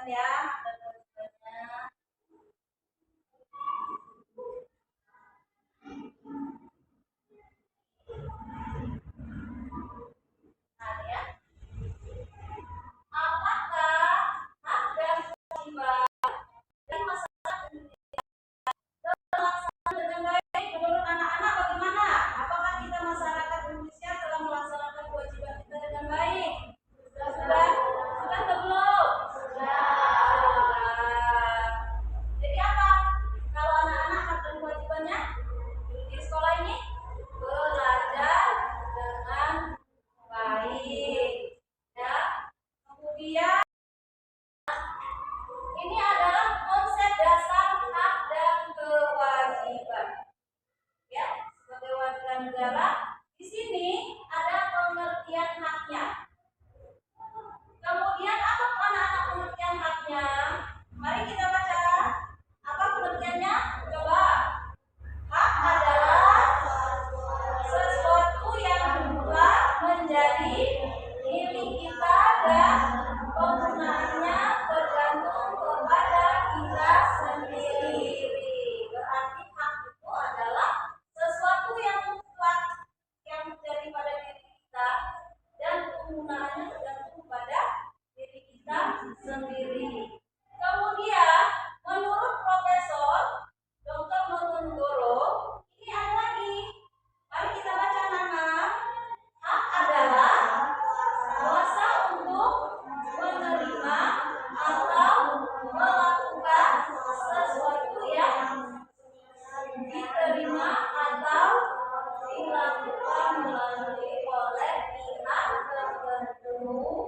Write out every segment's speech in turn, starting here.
kewajiban ya, hak dan kewajibannya. Nah ya, apakah hak dan kewajiban dari masyarakat terlaksana dengan baik menurut anak-anak bagaimana? Apakah kita masyarakat Indonesia telah melaksanakan kewajiban kita dengan baik? Sudah atau belum? Sudah. Jadi apa? Kalau anak-anak hak dan kewajibannya di sekolah ini belajar dengan baik, ya. Kemudian ini adalah konsep dasar hak dan kewajiban. Ya, sebagai warga negara, di sini ada pengertian haknya. Kemudian apa anak-anak pengertian haknya? Mari kita baca. Apa pengertiannya? Coba. Hak adalah sesuatu yang telah menjadi milik kita dan penggunaannya tergantung kepada kita sendiri. Berarti hak itu adalah sesuatu yang mutlak yang terjadi pada diri kita dan penggunaannya tergantung pada diri kita sendiri. Kemudian menurut Profesor Dr. Notonegoro, ini ada lagi. Mari kita baca nama. Hak adalah kuasa untuk menerima atau melakukan sesuatu yang diterima atau dilakukan melalui oleh pihak tertentu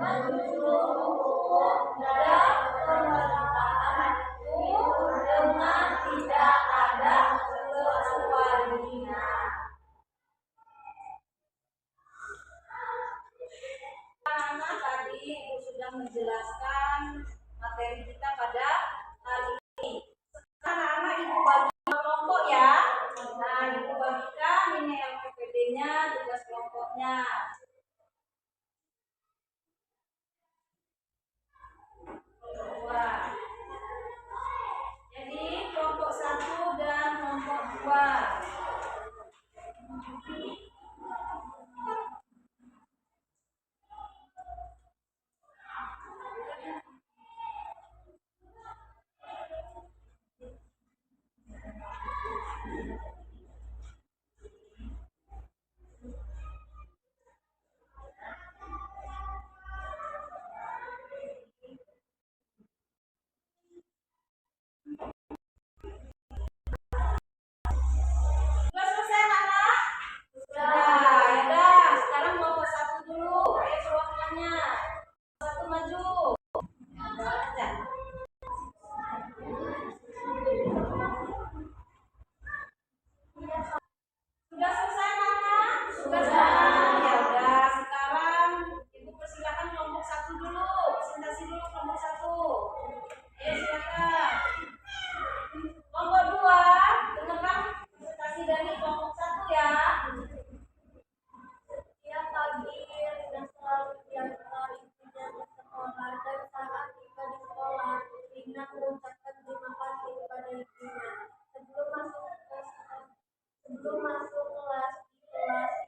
mendukung dan pemerintahan itu dengan tidak ada kecualian. Anak tadi Ibu sudah menjelaskan materi kita pada hari ini. Sekarang anak Ibu bagi kelompok ya. Nah, Ibu bagikan ini LPPD-nya, tugas kelompoknya. Jadi kelompok 1 dan kelompok 2. Sudah selesai anak? Sudah. Ya udah, sekarang kelompok 1 dulu. Ayo perwakilannya. 1 maju. Baca. Sudah selesai anak? Sudah. Ya udah, sekarang Ibu persilakan kelompok 1 dulu. Presentasi dulu kelompok 1. Ayo silakan. Kelompok 2, dengarkan presentasi dari kelompok 1 ya. Setiap pagi Rina selalu diantar ibunya ke sekolah, dan saat tiba di sekolah, Rina mengucapkan terima kasih kepada ibunya. Sebelum masuk kelas, di kelas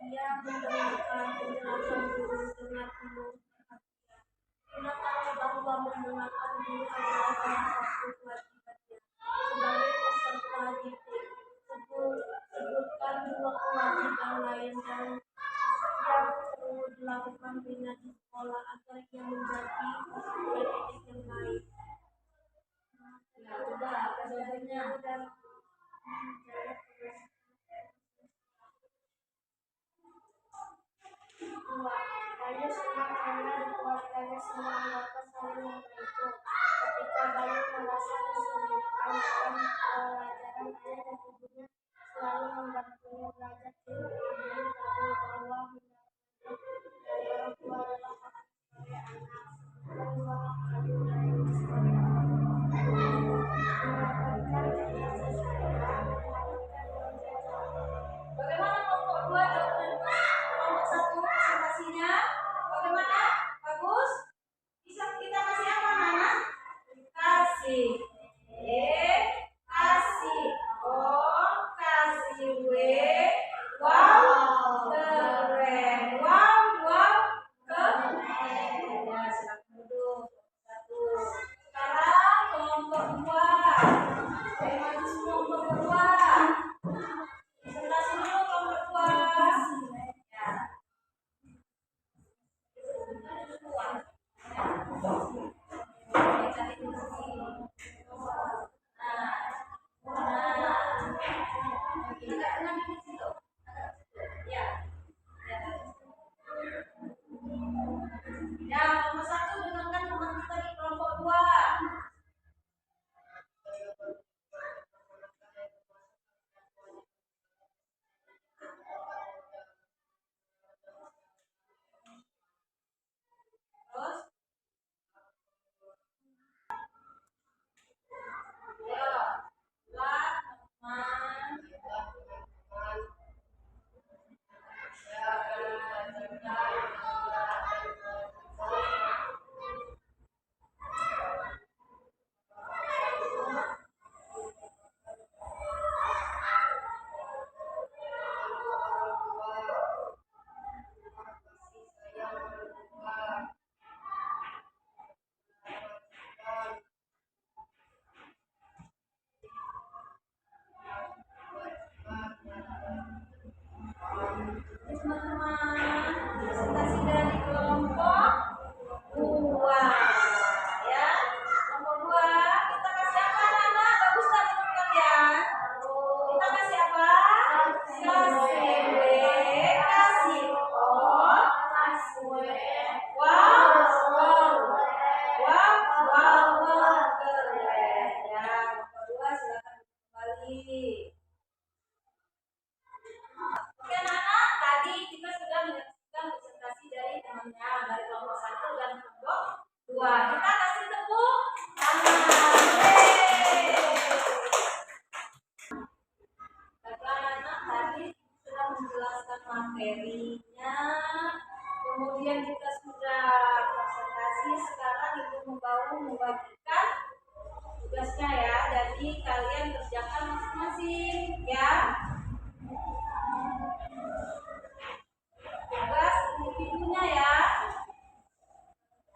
ia mendengarkan penjelasan guru dengan penuh perhatian. Rina tahu bahwa mendengarkan guru adalah salah satu kewajibannya sebagai peserta didik. Sebutkan 2 kewajiban lain yang perlu dilakukan Rina di sekolah agar ia menjadi peserta didik yang baik. Ya udah, jawabannya. Bayu senang karena di keluarganya semua anggota saling membantu. Ketika Bayu merasa kesulitan dalam pelajaran, ayah dan ibunya selalu membantunya belajar. Bayu tahu bahwa mendapat dari orang tua adalah hak sebagai anak. dua. Kita kasih tepuk tangan. Baiklah anak, tadi sudah menjelaskan materinya, kemudian kita sudah presentasi. Sekarang ibu membagikan tugasnya ya. Jadi kalian kerjakan masing-masing ya. Tugas individunya ya.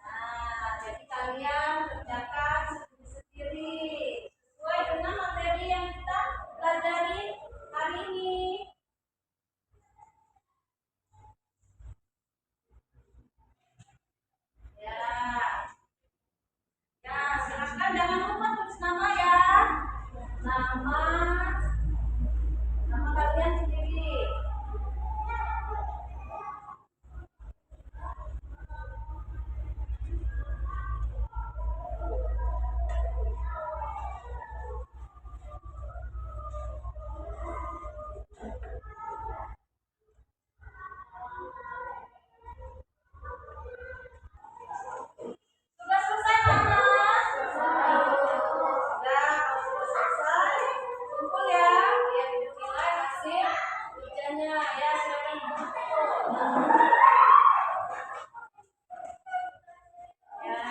Nah, jadi kalian kerjakan sendiri-sendiri sesuai dengan materi yang kita pelajari hari ini. Ya. Ya, silakan jangan lupa tulis nama ya. Nama kalian sendiri. Sudah selesai, Mas? Sudah, kalau sudah selesai, kumpul ya. Biar dinilai hasil kerjanya ya. Silakan kumpul. Ya.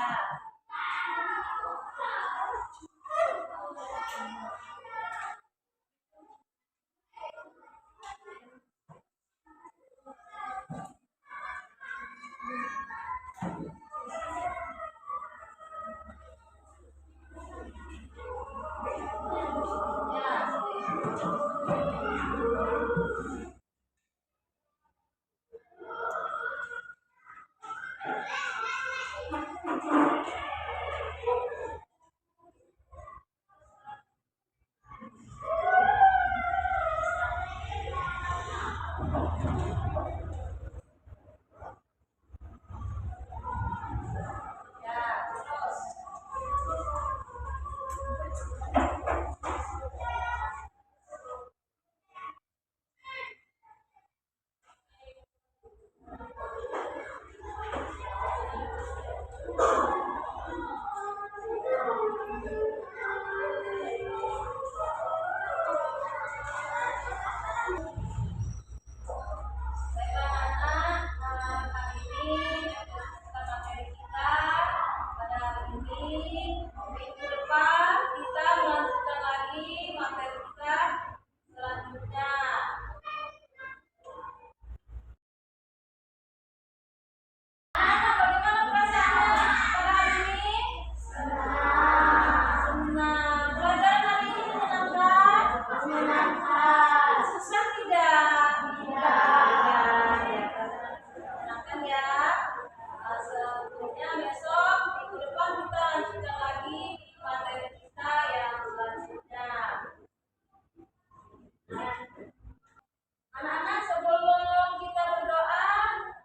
Anak-anak, sebelum kita berdoa,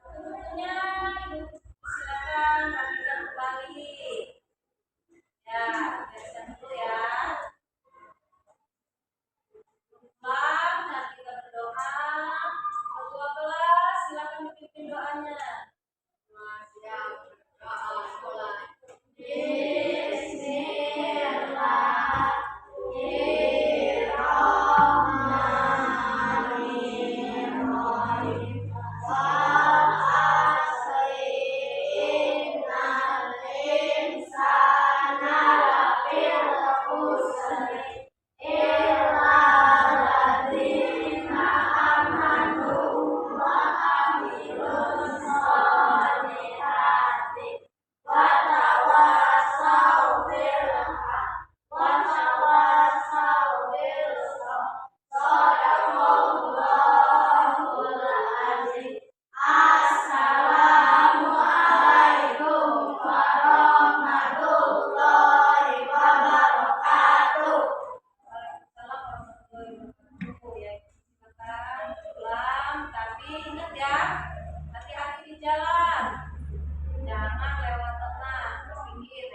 tentunya silakan rapikan kembali. Ya, biarkan dulu ya. Pulang, nanti kita berdoa. Ketua kelas, silakan dipimpin doanya. Siap, doa mulai. Tapi ingat ya, hati-hati di jalan, jangan lewat tengah, ke pinggir